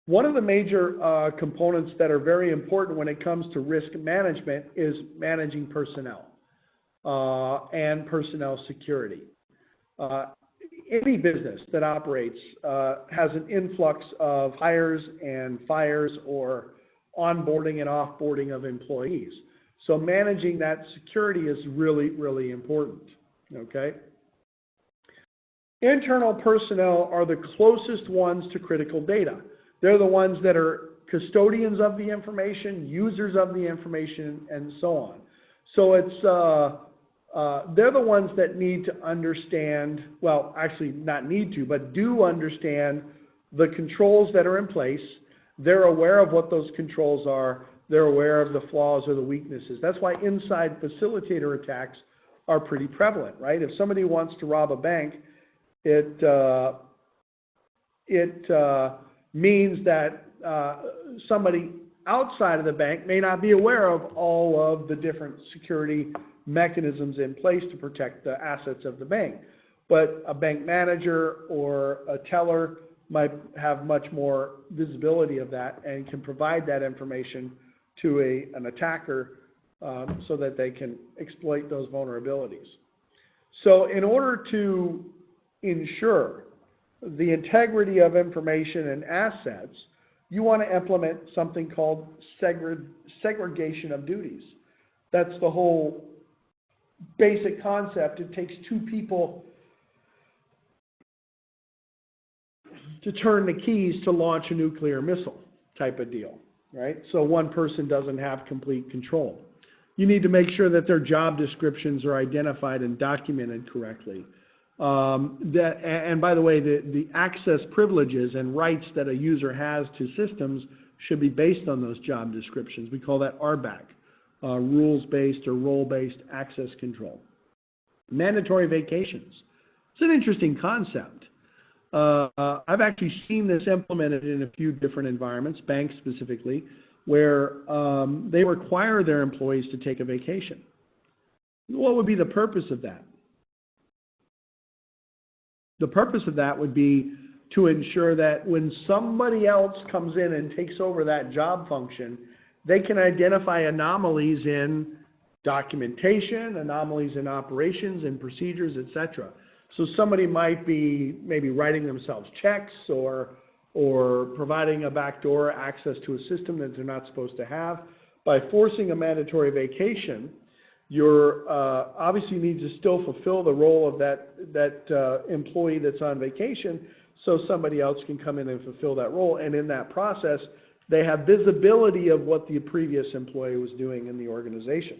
One of the major components that are very important when it comes to risk management is managing personnel and personnel security. Any business that operates has an influx of hires and fires or onboarding and offboarding of employees. So managing that security is really, really important, okay? Internal personnel are the closest ones to critical data. They're the ones that are custodians of the information, users of the information, and so on. So it's, they're the ones that need to understand, well, actually not need to, but do understand the controls that are in place. They're aware of what those controls are. They're aware of the flaws or the weaknesses. That's why inside facilitator attacks are pretty prevalent, right? If somebody wants to rob a bank, it means that somebody outside of the bank may not be aware of all of the different security mechanisms in place to protect the assets of the bank. But a bank manager or a teller might have much more visibility of that and can provide that information to an attacker so that they can exploit those vulnerabilities. So in order to ensure the integrity of information and assets, you want to implement something called segregation of duties. That's the whole basic concept. It takes two people to turn the keys to launch a nuclear missile type of deal, right? So one person doesn't have complete control. You need to make sure that their job descriptions are identified and documented correctly. And by the way, the access privileges and rights that a user has to systems should be based on those job descriptions. We call that RBAC, rules-based or role-based access control. Mandatory vacations. It's an interesting concept. I've actually seen this implemented in a few different environments, banks specifically, where they require their employees to take a vacation. What would be the purpose of that? The purpose of that would be to ensure that when somebody else comes in and takes over that job function, they can identify anomalies in documentation, anomalies in operations and procedures, etc. So somebody might be maybe writing themselves checks or providing a backdoor access to a system that they're not supposed to have. By forcing a mandatory vacation, you're obviously need to still fulfill the role of that employee that's on vacation, so somebody else can come in and fulfill that role. And in that process, they have visibility of what the previous employee was doing in the organization.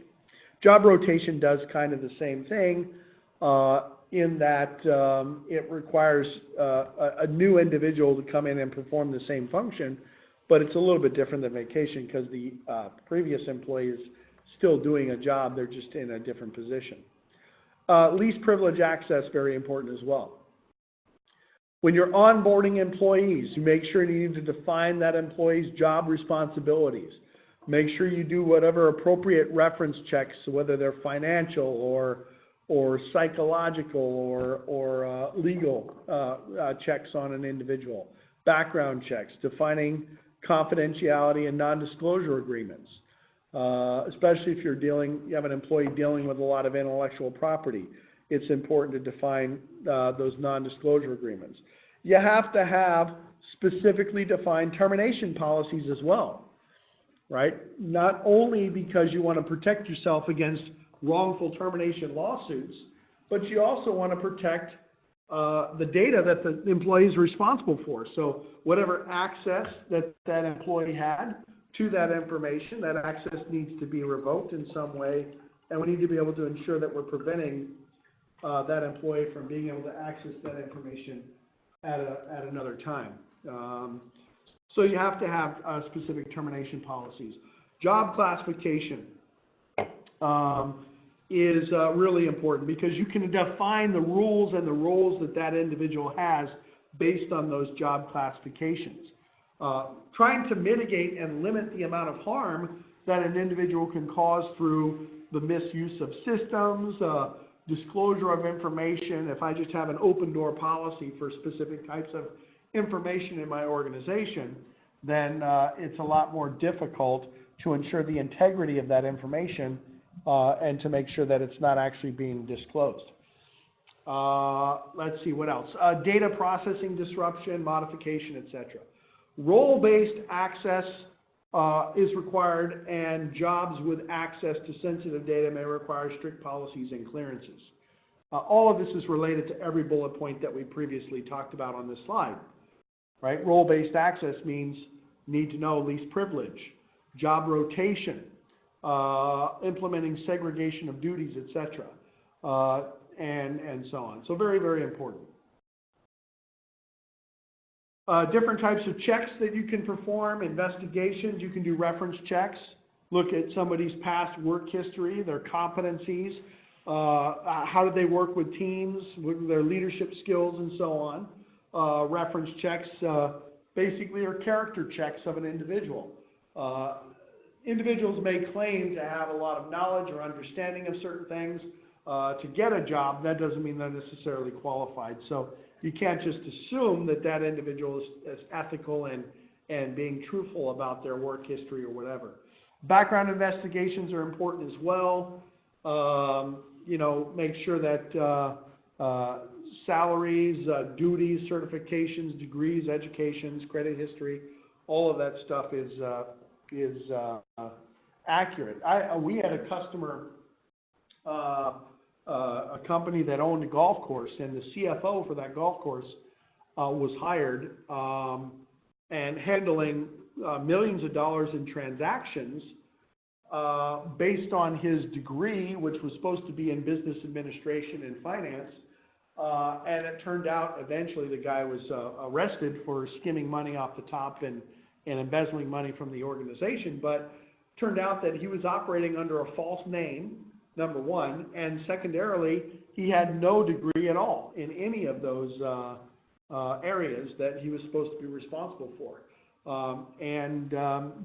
Job rotation does kind of the same thing in that it requires a new individual to come in and perform the same function, but it's a little bit different than vacation because the previous employee is still doing a job, they're just in a different position. Least privilege access, very important as well. When you're onboarding employees, you make sure you need to define that employee's job responsibilities. Make sure you do whatever appropriate reference checks, whether they're financial or psychological or legal checks on an individual. Background checks, defining confidentiality and non-disclosure agreements. Especially if you have an employee dealing with a lot of intellectual property, it's important to define those non-disclosure agreements. You have to have specifically defined termination policies as well, right? Not only because you want to protect yourself against wrongful termination lawsuits, but you also want to protect the data that the employee is responsible for. So whatever access that employee had to that information, that access needs to be revoked in some way, and we need to be able to ensure that we're preventing that employee from being able to access that information at another time. So you have to have specific termination policies. Job classification is really important because you can define the rules and the roles that individual has based on those job classifications. Trying to mitigate and limit the amount of harm that an individual can cause through the misuse of systems, disclosure of information. If I just have an open door policy for specific types of information in my organization, then it's a lot more difficult to ensure the integrity of that information and to make sure that it's not actually being disclosed. Let's see, what else? Data processing disruption, modification, etc. Role-based access is required, and jobs with access to sensitive data may require strict policies and clearances. All of this is related to every bullet point that we previously talked about on this slide, right? Role-based access means need to know least privilege, job rotation, implementing segregation of duties, etc., and so on. So very, very important. Different types of checks that you can perform, investigations. You can do reference checks, look at somebody's past work history, their competencies, how did they work with teams, what their leadership skills, and so on. Reference checks basically are character checks of an individual. Individuals may claim to have a lot of knowledge or understanding of certain things to get a job. That doesn't mean they're necessarily qualified. So you can't just assume that that individual is ethical and being truthful about their work history or whatever. Background investigations are important as well. You know, make sure that salaries, duties, certifications, degrees, educations, credit history, all of that stuff is accurate. We had a customer, a company that owned a golf course, and the CFO for that golf course was hired and handling millions of dollars in transactions based on his degree, which was supposed to be in business administration and finance. And it turned out eventually the guy was arrested for skimming money off the top and embezzling money from the organization. But it turned out that he was operating under a false name, number one, and secondarily, he had no degree at all in any of those areas that he was supposed to be responsible for.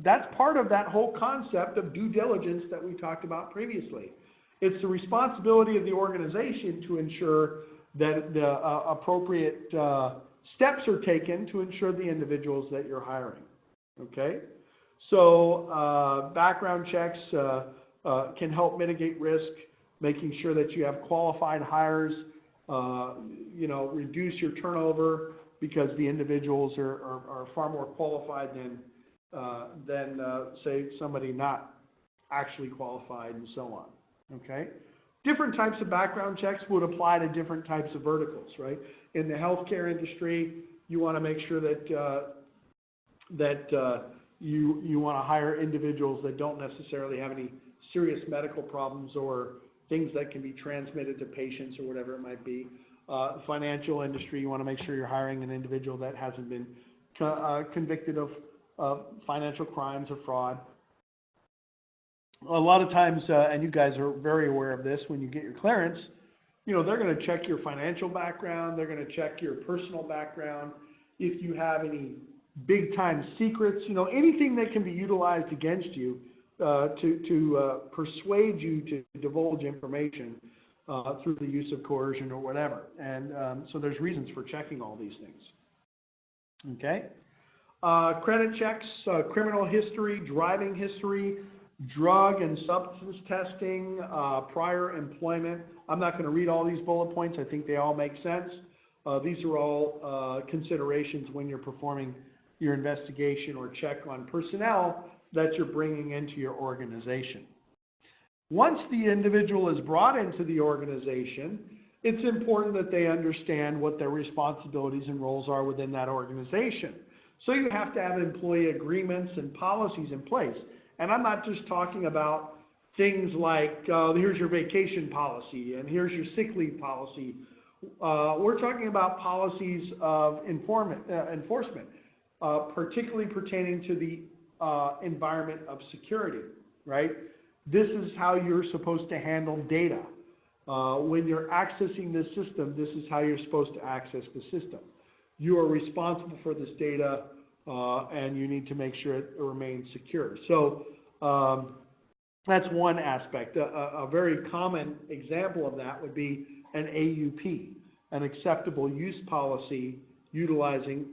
That's part of that whole concept of due diligence that we talked about previously. It's the responsibility of the organization to ensure that the appropriate steps are taken to ensure the individuals that you're hiring. Okay? So background checks can help mitigate risk, making sure that you have qualified hires, you know, reduce your turnover because the individuals are far more qualified than say, somebody not actually qualified, and so on. Okay? Different types of background checks would apply to different types of verticals, right? In the healthcare industry, you want to make sure that you want to hire individuals that don't necessarily have any serious medical problems or things that can be transmitted to patients or whatever it might be. The financial industry, you want to make sure you're hiring an individual that hasn't been convicted of financial crimes or fraud. A lot of times, and you guys are very aware of this, when you get your clearance, you know, they're going to check your financial background, they're going to check your personal background, if you have any big-time secrets, you know, anything that can be utilized against you to persuade you to divulge information through the use of coercion or whatever. And so there's reasons for checking all these things. Okay? Credit checks, criminal history, driving history, drug and substance testing, prior employment. I'm not going to read all these bullet points. I think they all make sense. These are all considerations when you're performing your investigation or check on personnel that you're bringing into your organization. Once the individual is brought into the organization, it's important that they understand what their responsibilities and roles are within that organization. So you have to have employee agreements and policies in place. And I'm not just talking about things like, here's your vacation policy and here's your sick leave policy. We're talking about policies of enforcement, particularly pertaining to the environment of security, right? This is how you're supposed to handle data. When you're accessing this system, this is how you're supposed to access the system. You are responsible for this data, and you need to make sure it remains secure. So that's one aspect. A very common example of that would be an AUP, an acceptable use policy utilizing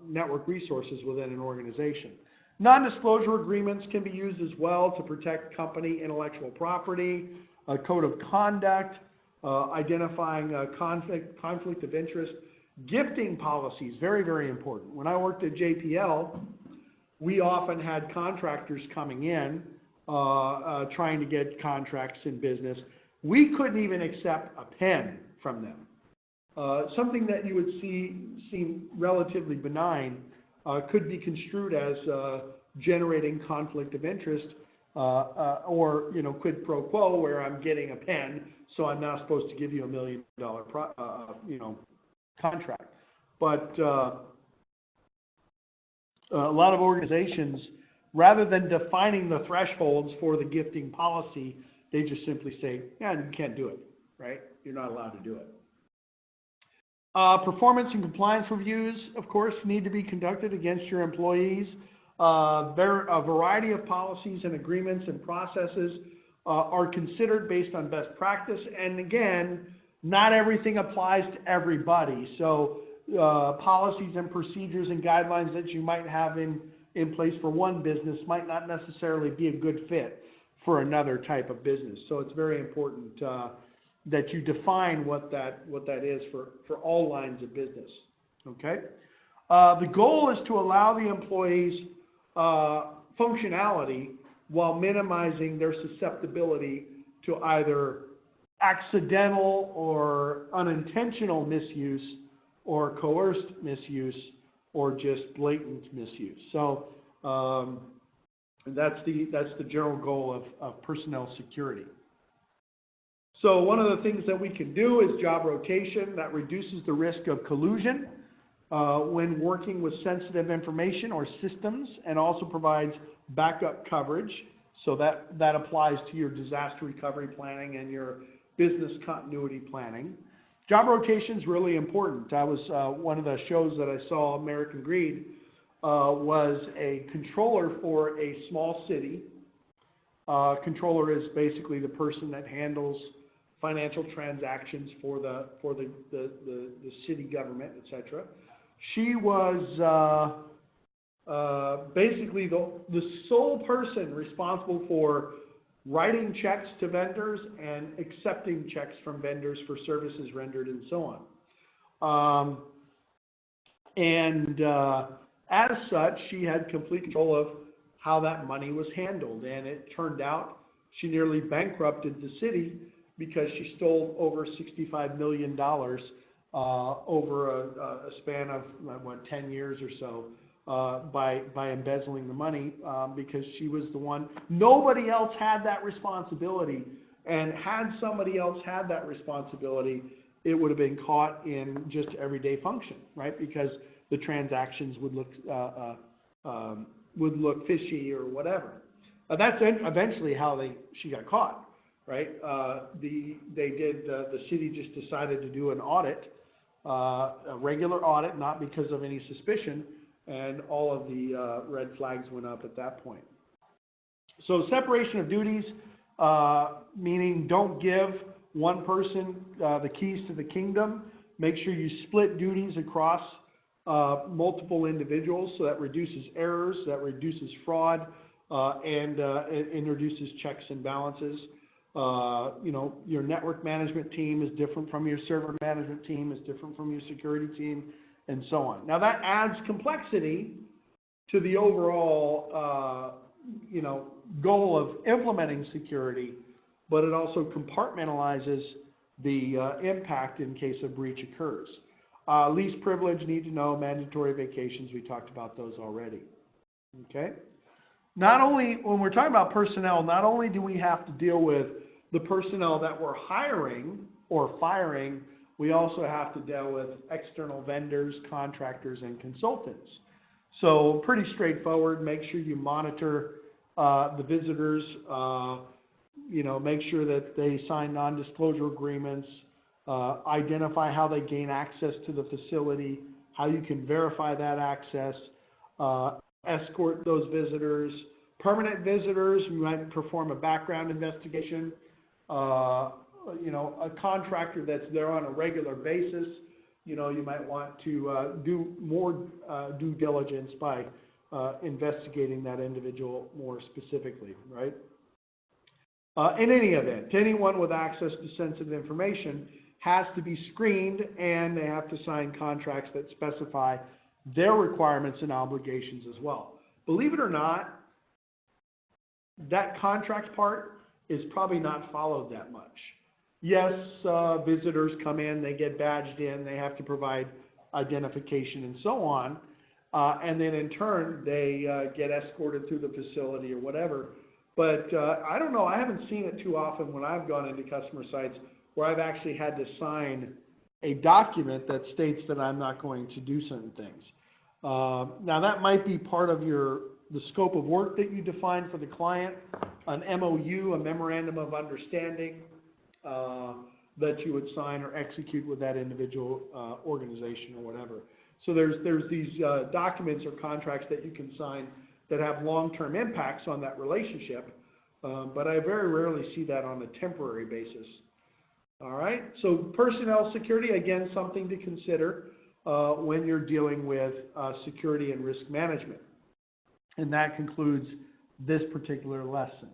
network resources within an organization. Non-disclosure agreements can be used as well to protect company intellectual property, a code of conduct, identifying conflict of interest. Gifting policies, very, very important. When I worked at JPL, we often had contractors coming in trying to get contracts in business. We couldn't even accept a pen from them. Something that you would seem relatively benign could be construed as generating conflict of interest or, you know, quid pro quo, where I'm getting a pen, so I'm not supposed to give you $1 million contract. But a lot of organizations, rather than defining the thresholds for the gifting policy, they just simply say, yeah, you can't do it, right? You're not allowed to do it. Performance and compliance reviews, of course, need to be conducted against your employees. A variety of policies and agreements and processes are considered based on best practice. And again, not everything applies to everybody. So policies and procedures and guidelines that you might have in place for one business might not necessarily be a good fit for another type of business. So it's very important that you define what that is for all lines of business. Okay? The goal is to allow the employees functionality while minimizing their susceptibility to either accidental or unintentional misuse or coerced misuse or just blatant misuse. So that's the general goal of personnel security. So one of the things that we can do is job rotation. That reduces the risk of collusion when working with sensitive information or systems, and also provides backup coverage. So that applies to your disaster recovery planning and your business continuity planning. Job rotation is really important. I was one of the shows that I saw, American Greed, was a controller for a small city. Controller is basically the person that handles financial transactions for the city government, etc. She was basically the sole person responsible for writing checks to vendors and accepting checks from vendors for services rendered and so on. As such, she had complete control of how that money was handled. And it turned out she nearly bankrupted the city because she stole over $65 million over a span of, 10 years or so. By embezzling the money, because she was the one. Nobody else had that responsibility, and had somebody else had that responsibility, it would have been caught in just everyday function, right? Because the transactions would look fishy or whatever. That's eventually how she got caught, right? The city just decided to do an audit, a regular audit, not because of any suspicion. And all of the red flags went up at that point. So separation of duties, meaning don't give one person the keys to the kingdom. Make sure you split duties across multiple individuals, so that reduces errors, that reduces fraud, and introduces checks and balances. Your network management team is different from your server management team, is different from your security team, and so on. Now that adds complexity to the overall, goal of implementing security, but it also compartmentalizes the impact in case a breach occurs. Least privilege, need to know, mandatory vacations, we talked about those already. Okay? Not only, when we're talking about personnel, not only do we have to deal with the personnel that we're hiring or firing, we also have to deal with external vendors, contractors, and consultants. So pretty straightforward. Make sure you monitor the visitors. Make sure that they sign non-disclosure agreements. Identify how they gain access to the facility, how you can verify that access. Escort those visitors. Permanent visitors, you might perform a background investigation. A contractor that's there on a regular basis, you know, you might want to do more due diligence by investigating that individual more specifically, right? In any event, anyone with access to sensitive information has to be screened, and they have to sign contracts that specify their requirements and obligations as well. Believe it or not, that contract part is probably not followed that much. Yes, visitors come in, they get badged in, they have to provide identification and so on, and then in turn they get escorted through the facility or whatever. But I don't know, I haven't seen it too often when I've gone into customer sites where I've actually had to sign a document that states that I'm not going to do certain things. Now that might be part of the scope of work that you define for the client, an MOU, a memorandum of understanding, that you would sign or execute with that individual organization or whatever. So there's these documents or contracts that you can sign that have long-term impacts on that relationship, but I very rarely see that on a temporary basis. All right, so personnel security, again, something to consider when you're dealing with security and risk management. And that concludes this particular lesson.